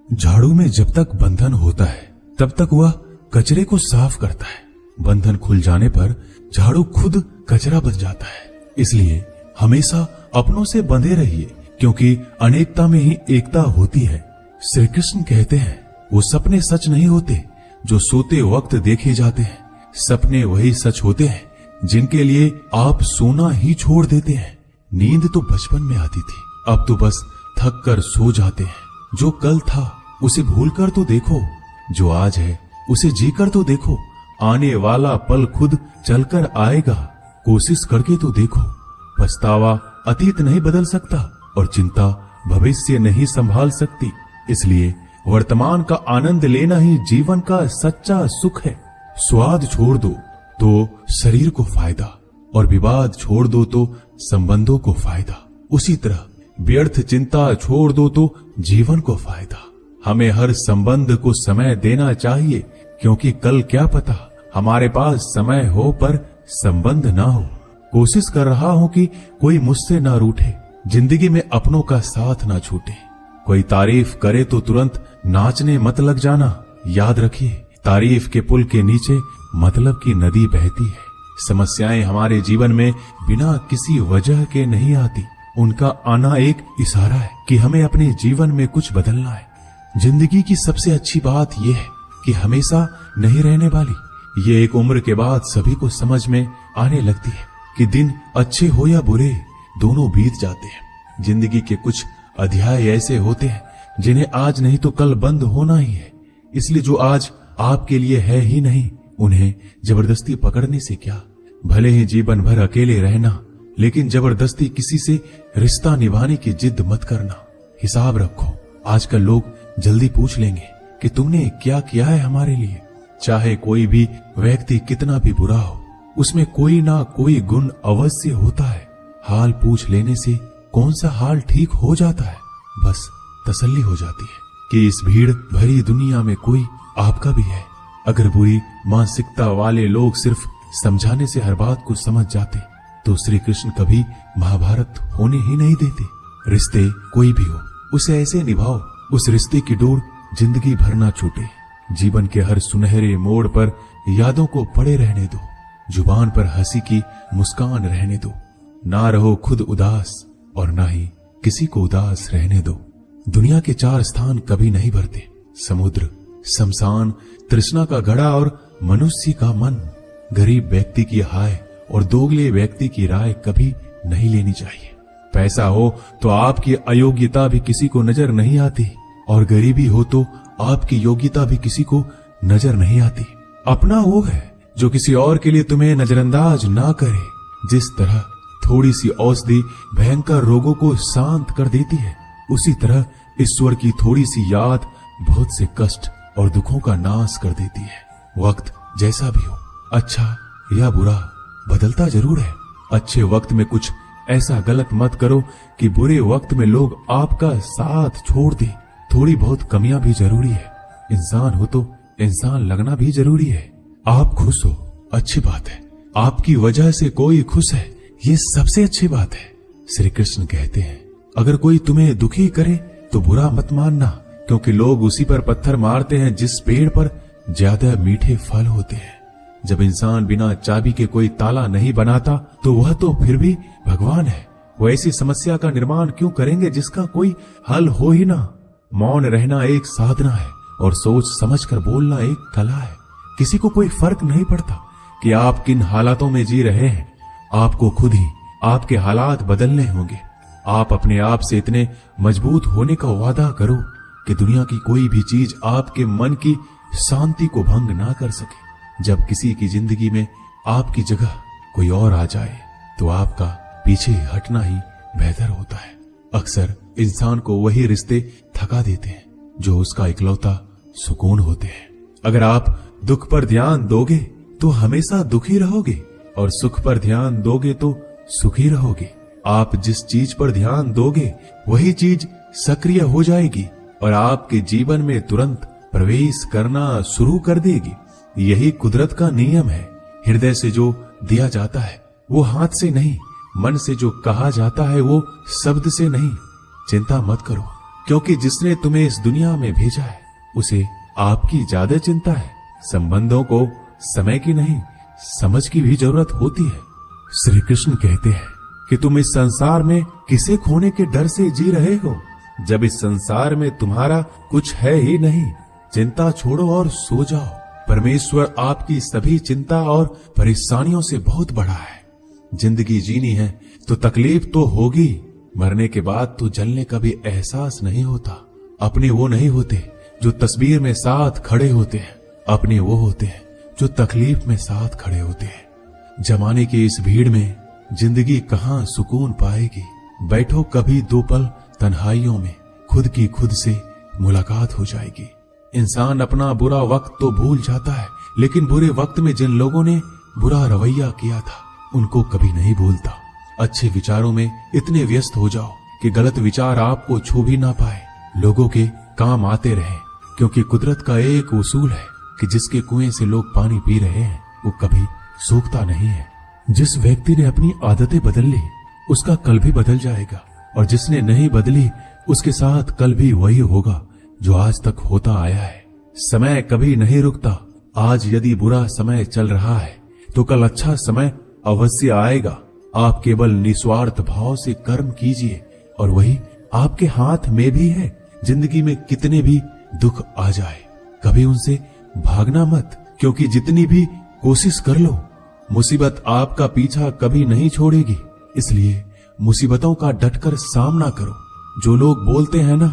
झाड़ू में जब तक बंधन होता है तब तक वह कचरे को साफ करता है। बंधन खुल जाने पर झाड़ू खुद कचरा बन जाता है। इसलिए हमेशा अपनों से बंधे रहिए, क्योंकि अनेकता में ही एकता होती है। श्री कृष्ण कहते हैं, वो सपने सच नहीं होते जो सोते वक्त देखे जाते हैं। सपने वही सच होते हैं जिनके लिए आप सोना ही छोड़ देते हैं। नींद तो बचपन में आती थी, अब तो बस थक कर सो जाते हैं। जो कल था उसे भूलकर तो देखो, जो आज है उसे जीकर तो देखो। आने वाला पल खुद चलकर आएगा, कोशिश करके तो देखो। पछतावा अतीत नहीं बदल सकता और चिंता भविष्य नहीं संभाल सकती। इसलिए वर्तमान का आनंद लेना ही जीवन का सच्चा सुख है। स्वाद छोड़ दो तो शरीर को फायदा, और विवाद छोड़ दो तो संबंधों को फायदा। उसी तरह व्यर्थ चिंता छोड़ दो तो जीवन को फायदा। हमें हर संबंध को समय देना चाहिए, क्योंकि कल क्या पता हमारे पास समय हो पर संबंध ना हो। कोशिश कर रहा हूं कि कोई मुझसे ना रूठे, जिंदगी में अपनों का साथ ना छूटे। कोई तारीफ करे तो तुरंत नाचने मत लग जाना। याद रखिए, तारीफ के पुल के नीचे मतलब की नदी बहती है। समस्याएं हमारे जीवन में बिना किसी वजह के नहीं आती। उनका आना एक इशारा है कि हमें अपने जीवन में कुछ बदलना है। जिंदगी की सबसे अच्छी बात यह है कि हमेशा नहीं रहने वाली। ये एक उम्र के बाद सभी को समझ में आने लगती है कि दिन अच्छे हो या बुरे, दोनों बीत जाते हैं। जिंदगी के कुछ अध्याय ऐसे होते हैं जिन्हें आज नहीं तो कल बंद होना ही है। इसलिए जो आज आपके लिए है ही नहीं, उन्हें जबरदस्ती पकड़ने से क्या। भले ही जीवन भर अकेले रहना, लेकिन जबरदस्ती किसी से रिश्ता निभाने की जिद मत करना। हिसाब रखो, आजकल लोग जल्दी पूछ लेंगे कि तुमने क्या किया है हमारे लिए। चाहे कोई भी व्यक्ति कितना भी बुरा हो, उसमें कोई ना कोई गुण अवश्य होता है। हाल पूछ लेने से कौन सा हाल ठीक हो जाता है, बस तसल्ली हो जाती है कि इस भीड़ भरी दुनिया में कोई आपका भी है। अगर बुरी मानसिकता वाले लोग सिर्फ समझाने से हर बात को समझ जाते तो श्री कृष्ण कभी महाभारत होने ही नहीं देते। रिश्ते कोई भी हो, उसे ऐसे निभाओ उस रिश्ते की डोर जिंदगी भर ना छूटे। जीवन के हर सुनहरे मोड़ पर यादों को पड़े रहने दो। जुबान पर हंसी की मुस्कान रहने दो। ना रहो खुद उदास और ना ही किसी को उदास रहने दो। दुनिया के 4 स्थान कभी नहीं भरते, समुद्र, शमशान, तृष्णा का घड़ा और मनुष्य का मन। गरीब व्यक्ति की हाय और दोगले व्यक्ति की राय कभी नहीं लेनी चाहिए। पैसा हो तो आपकी अयोग्यता भी किसी को नजर नहीं आती, और गरीबी हो तो आपकी योग्यता भी किसी को नजर नहीं आती। अपना वो है जो किसी और के लिए तुम्हें नजरअंदाज ना करे। जिस तरह थोड़ी सी औषधि भयंकर रोगों को शांत कर देती है, उसी तरह ईश्वर की थोड़ी सी याद बहुत से कष्ट और दुखों का नाश कर देती है। वक्त जैसा भी हो, अच्छा या बुरा, बदलता जरूर है। अच्छे वक्त में कुछ ऐसा गलत मत करो कि बुरे वक्त में लोग आपका साथ छोड़ दे। थोड़ी बहुत कमियां भी जरूरी है। इंसान हो तो इंसान लगना भी जरूरी है। आप खुश हो, अच्छी बात है। आपकी वजह से कोई खुश है, ये सबसे अच्छी बात है। श्री कृष्ण कहते हैं, अगर कोई तुम्हें दुखी करे तो बुरा मत मानना, क्योंकि लोग उसी पर पत्थर मारते हैं जिस पेड़ पर ज्यादा मीठे फल होते हैं। जब इंसान बिना चाबी के कोई ताला नहीं बनाता तो वह तो फिर भी भगवान है। वो ऐसी समस्या का निर्माण क्यों करेंगे जिसका कोई हल हो ही ना। मौन रहना एक साधना है और सोच समझकर बोलना एक कला है। किसी को कोई फर्क नहीं पड़ता कि आप किन हालातों में जी रहे हैं। आपको खुद ही आपके हालात बदलने होंगे। आप अपने आप से इतने मजबूत होने का वादा करो कि दुनिया की कोई भी चीज आपके मन की शांति को भंग ना कर सके। जब किसी की जिंदगी में आपकी जगह कोई और आ जाए तो आपका पीछे हटना ही बेहतर होता है। अक्सर इंसान को वही रिश्ते थका देते हैं जो उसका इकलौता सुकून होते हैं। अगर आप दुख पर ध्यान दोगे तो हमेशा दुखी रहोगे, और सुख पर ध्यान दोगे तो सुखी रहोगे। आप जिस चीज पर ध्यान दोगे वही चीज सक्रिय हो जाएगी और आपके जीवन में तुरंत प्रवेश करना शुरू कर देगी। यही कुदरत का नियम है। हृदय से जो दिया जाता है वो हाथ से नहीं, मन से जो कहा जाता है वो शब्द से नहीं। चिंता मत करो, क्योंकि जिसने तुम्हें इस दुनिया में भेजा है उसे आपकी ज्यादा चिंता है। संबंधों को समय की नहीं समझ की भी जरूरत होती है। श्री कृष्ण कहते हैं कि तुम इस संसार में किसे खोने के डर से जी रहे हो, जब इस संसार में तुम्हारा कुछ है ही नहीं। चिंता छोड़ो और सो जाओ। परमेश्वर आपकी सभी चिंता और परेशानियों से बहुत बड़ा है। जिंदगी जीनी है तो तकलीफ तो होगी, मरने के बाद तो जलने का भी एहसास नहीं होता। अपने वो नहीं होते जो तस्वीर में साथ खड़े होते हैं, अपने वो होते हैं जो तकलीफ में साथ खड़े होते हैं। जमाने की इस भीड़ में जिंदगी कहाँ सुकून पाएगी। बैठो कभी दो पल तन्हाइयों में, खुद की खुद से मुलाकात हो जाएगी। इंसान अपना बुरा वक्त तो भूल जाता है, लेकिन बुरे वक्त में जिन लोगों ने बुरा रवैया किया था उनको कभी नहीं भूलता। अच्छे विचारों में इतने व्यस्त हो जाओ कि गलत विचार आपको छू भी ना पाए। लोगों के काम आते रहे, क्योंकि कुदरत का एक उसूल है कि जिसके कुएं से लोग पानी पी रहे हैं वो कभी सूखता नहीं है। जिस व्यक्ति ने अपनी आदतें बदल ली उसका कल भी बदल जाएगा, और जिसने नहीं बदली उसके साथ कल भी वही होगा जो आज तक होता आया है। समय कभी नहीं रुकता। आज यदि बुरा समय चल रहा है तो कल अच्छा समय अवश्य आएगा। आप केवल निस्वार्थ भाव से कर्म कीजिए और वही आपके हाथ में भी है। जिंदगी में कितने भी दुख आ जाए कभी उनसे भागना मत, क्योंकि जितनी भी कोशिश कर लो मुसीबत आपका पीछा कभी नहीं छोड़ेगी। इसलिए मुसीबतों का डटकर सामना करो। जो लोग बोलते हैं ना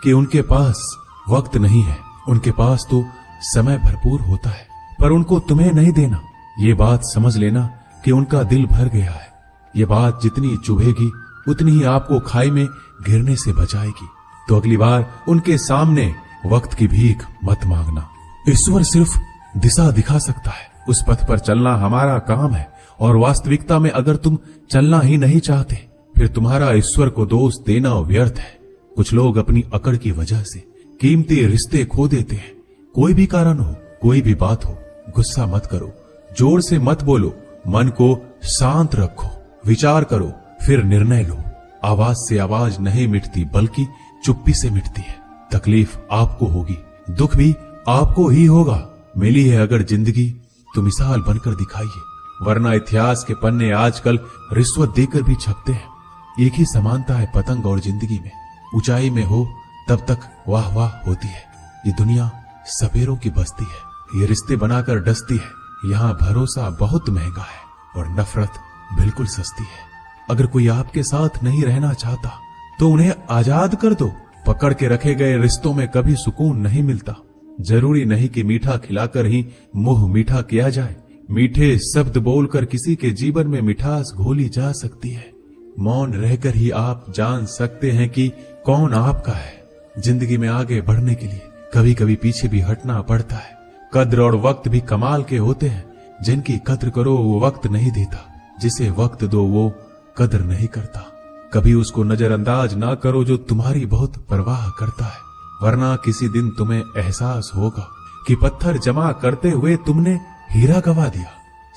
कि उनके पास वक्त नहीं है, उनके पास तो समय भरपूर होता है, पर उनको तुम्हें नहीं देना। ये बात समझ लेना कि उनका दिल भर गया है। ये बात जितनी चुभेगी उतनी ही आपको खाई में गिरने से बचाएगी। तो अगली बार उनके सामने वक्त की भीख मत मांगना। ईश्वर सिर्फ दिशा दिखा सकता है, उस पथ पर चलना हमारा काम है। और वास्तविकता में अगर तुम चलना ही नहीं चाहते फिर तुम्हारा ईश्वर को दोष देना व्यर्थ है। कुछ लोग अपनी अकड़ की वजह से कीमती रिश्ते खो देते हैं। कोई भी कारण हो, कोई भी बात हो, गुस्सा मत करो, जोर से मत बोलो, मन को शांत रखो, विचार करो, फिर निर्णय लो। आवाज से आवाज नहीं मिटती बल्कि चुप्पी से मिटती है। तकलीफ आपको होगी, दुख भी आपको ही होगा। मिली है अगर जिंदगी तो मिसाल बनकर दिखाइए, वरना इतिहास के पन्ने आजकल रिश्वत देकर भी छपते हैं। एक ही समानता है पतंग और जिंदगी में। ऊंचाई में हो तब तक वाह वाह होती है। ये दुनिया सपेरों की बस्ती है, ये रिश्ते बनाकर डसती है। यहाँ भरोसा बहुत महंगा है और नफरत बिल्कुल सस्ती है। अगर कोई आपके साथ नहीं रहना चाहता तो उन्हें आजाद कर दो। पकड़ के रखे गए रिश्तों में कभी सुकून नहीं मिलता। जरूरी नहीं कि मीठा खिलाकर ही मुंह मीठा किया जाए। मीठे शब्द बोलकर किसी के जीवन में मिठास घोली जा सकती है। मौन रहकर ही आप जान सकते हैं कि कौन आपका है। जिंदगी में आगे बढ़ने के लिए कभी कभी पीछे भी हटना पड़ता है। कद्र और वक्त भी कमाल के होते हैं। जिनकी कद्र करो वो वक्त नहीं देता, जिसे वक्त दो वो कद्र नहीं करता। कभी उसको नजरअंदाज ना करो जो तुम्हारी बहुत परवाह करता है, वरना किसी दिन तुम्हें एहसास होगा कि पत्थर जमा करते हुए तुमने हीरा गवा दिया।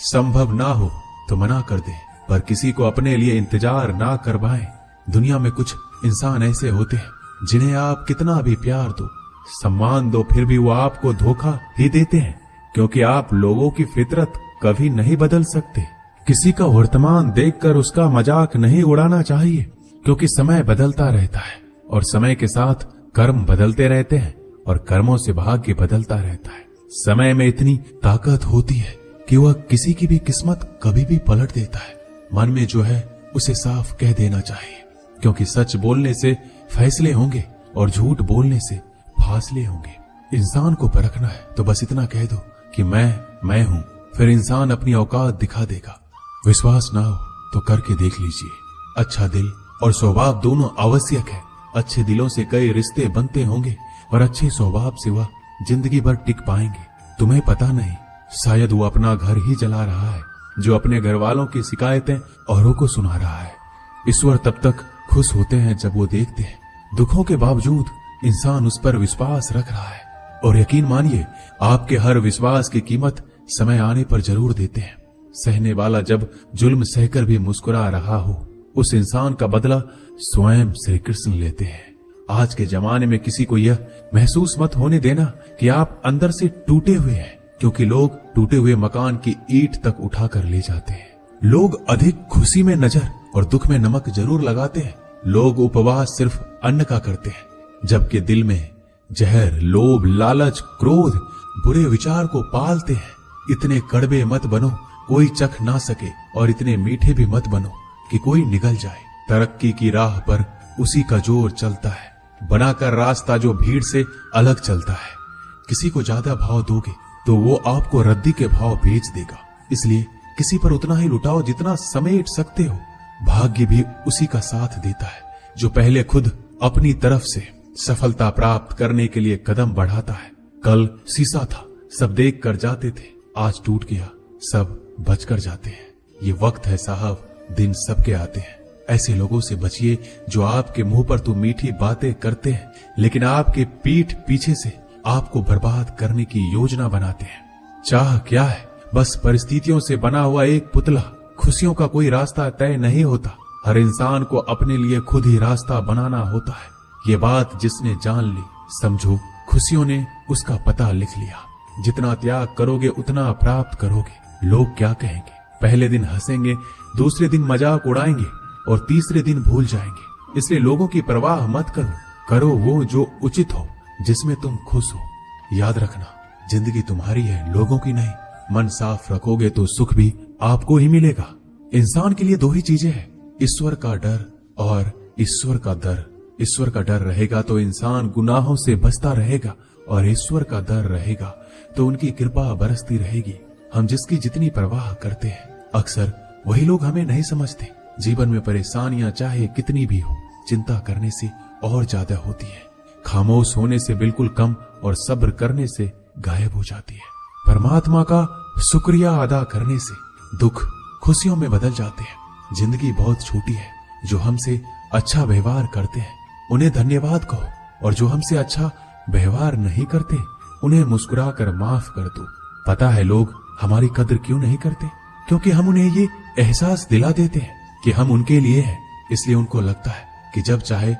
संभव ना हो तो मना कर दे, पर किसी को अपने लिए इंतजार ना करवाएं। दुनिया में कुछ इंसान ऐसे होते हैं जिन्हें आप कितना भी प्यार दो, सम्मान दो, फिर भी वो आपको धोखा ही देते हैं, क्योंकि आप लोगों की फितरत कभी नहीं बदल सकते। किसी का वर्तमान देखकर उसका मजाक नहीं उड़ाना चाहिए, क्योंकि समय बदलता रहता है और समय के साथ कर्म बदलते रहते हैं और कर्मों से भाग्य बदलता रहता है। समय में इतनी ताकत होती है कि वह किसी की भी किस्मत कभी भी पलट देता है। मन में जो है उसे साफ कह देना चाहिए, क्योंकि सच बोलने से फैसले होंगे और झूठ बोलने से फासले होंगे। इंसान को परखना है तो बस इतना कह दो कि मैं हूं, फिर इंसान अपनी औकात दिखा देगा। विश्वास ना हो तो करके देख लीजिए। अच्छा दिल और स्वभाव दोनों आवश्यक है। अच्छे दिलों से कई रिश्ते बनते होंगे और अच्छे स्वभाव से वह जिंदगी भर टिक पाएंगे। तुम्हें पता नहीं, शायद वो अपना घर ही जला रहा है जो अपने घर वालों की शिकायतें औरों को सुना रहा है। ईश्वर तब तक खुश होते हैं जब वो देखते हैं दुखों के बावजूद इंसान उस पर विश्वास रख रहा है। और यकीन मानिए, आपके हर विश्वास की कीमत समय आने पर जरूर देते हैं। सहने वाला जब जुल्म सहकर भी मुस्कुरा रहा हो, उस इंसान का बदला स्वयं श्री कृष्ण लेते हैं। आज के जमाने में किसी को यह महसूस मत होने देना कि आप अंदर से टूटे हुए हैं, क्योंकि लोग टूटे हुए मकान की ईंट तक उठाकर ले जाते हैं। लोग अधिक खुशी में नजर और दुख में नमक जरूर लगाते हैं। लोग उपवास सिर्फ अन्न का करते हैं, जबकि दिल में जहर, लोभ, लालच, क्रोध, बुरे विचार को पालते हैं। इतने कड़वे मत बनो कोई चख ना सके, और इतने मीठे भी मत बनो कि कोई निगल जाए। तरक्की की राह पर उसी का जोर चलता है, बनाकर रास्ता जो भीड़ से अलग चलता है। किसी को ज्यादा भाव दोगे तो वो आपको रद्दी के भाव बेच देगा। इसलिए किसी पर उतना ही लुटाओ जितना समेट सकते हो। भाग्य भी उसी का साथ देता है जो पहले खुद अपनी तरफ से सफलता प्राप्त करने के लिए कदम बढ़ाता है। कल शीशा था, सब देख कर जाते थे, आज टूट गया, सब बच कर जाते हैं। ये वक्त है साहब, दिन सबके आते हैं। ऐसे लोगों से बचिए जो आपके मुंह पर तो मीठी बातें करते हैं, लेकिन आपके पीठ पीछे से आपको बर्बाद करने की योजना बनाते हैं। चाह क्या है? बस परिस्थितियों से बना हुआ एक पुतला। खुशियों का कोई रास्ता तय नहीं होता, हर इंसान को अपने लिए खुद ही रास्ता बनाना होता है। ये बात जिसने जान ली, समझो खुशियों ने उसका पता लिख लिया। जितना त्याग करोगे उतना प्राप्त करोगे। लोग क्या कहेंगे? पहले दिन हंसेंगे, दूसरे दिन मजाक उड़ाएंगे और तीसरे दिन भूल जाएंगे। इसलिए लोगों की परवाह मत करो, करो वो जो उचित हो, जिसमें तुम खुश हो। याद रखना, जिंदगी तुम्हारी है, लोगों की नहीं। मन साफ रखोगे तो सुख भी आपको ही मिलेगा। इंसान के लिए दो ही चीजें हैं, ईश्वर का डर और ईश्वर का दर। ईश्वर का डर रहेगा तो इंसान गुनाहों से बचता रहेगा, और ईश्वर का डर रहेगा तो उनकी कृपा बरसती रहेगी। हम जिसकी जितनी परवाह करते हैं, अक्सर वही लोग हमें नहीं समझते। जीवन में परेशानियां चाहे कितनी भी हो, चिंता करने से और ज्यादा होती है। खामोश होने से बिल्कुल कम और सब्र करने से गायब हो जाती है। परमात्मा का शुक्रिया अदा करने से दुख खुशियों में बदल जाते हैं। जिंदगी बहुत छोटी है। जो हमसे अच्छा व्यवहार करते हैं उन्हें धन्यवाद कहो, और जो हमसे अच्छा व्यवहार नहीं करते उन्हें मुस्कुरा कर माफ कर दो। पता है लोग हमारी कद्र क्यों नहीं करते? क्योंकि हम उन्हें ये एहसास दिला देते हैं कि हम उनके लिए हैं। इसलिए उनको लगता है कि जब चाहे